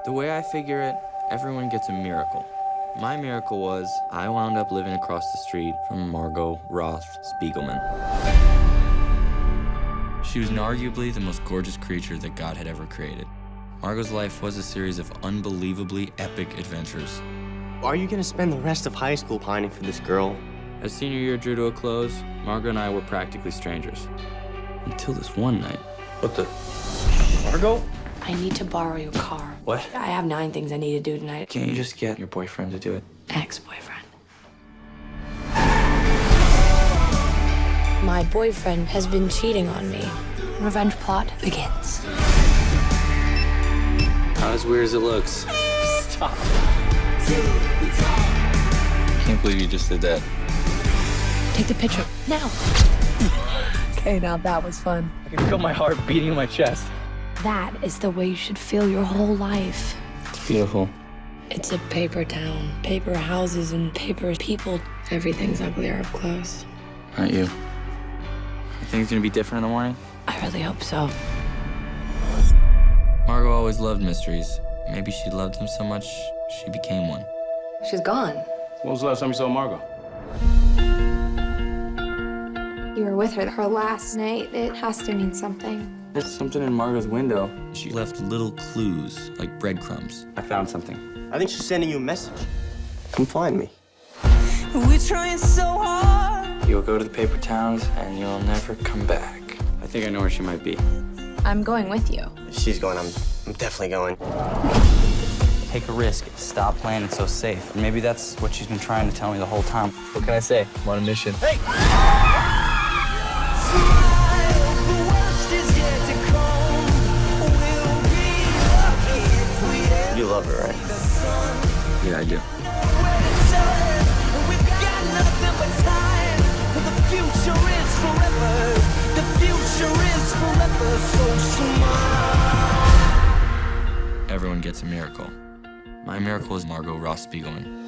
The way I figure it, everyone gets a miracle. My miracle was I wound up living across the street from Margot Roth Spiegelman. She was arguably the most gorgeous creature that God had ever created. Margot's life was a series of unbelievably epic adventures. Are you gonna spend the rest of high school pining for this girl? As senior year drew to a close, Margot and I were practically strangers. Until this one night. What the? Margot? I need to borrow your car. What? I have 9 things I need to do tonight. Can't you just get your boyfriend to do it? Ex-boyfriend. My boyfriend has been cheating on me. Revenge plot begins. Not as weird as it looks. Stop. Can't believe you just did that. Take the picture, now. Okay, now that was fun. I can feel my heart beating in my chest. That is the way you should feel your whole life. It's beautiful. It's a paper town. Paper houses and paper people. Everything's uglier up close. Not you. You think it's gonna be different in the morning? I really hope so. Margot always loved mysteries. Maybe she loved them so much, she became one. She's gone. When was the last time you saw Margot? You were with her last night. It has to mean something. There's something in Margot's window. She left little clues, like breadcrumbs. I found something. I think she's sending you a message. Come find me. We're trying so hard. You'll go to the paper towns and you'll never come back. I think I know where she might be. I'm going with you. If she's going, I'm definitely going. Take a risk. Stop playing it so safe. Maybe that's what she's been trying to tell me the whole time. What can I say? I'm on a mission. Hey! You love her, right? Yeah, I do. Everyone gets a miracle. My miracle is Margot Roth Spiegelman.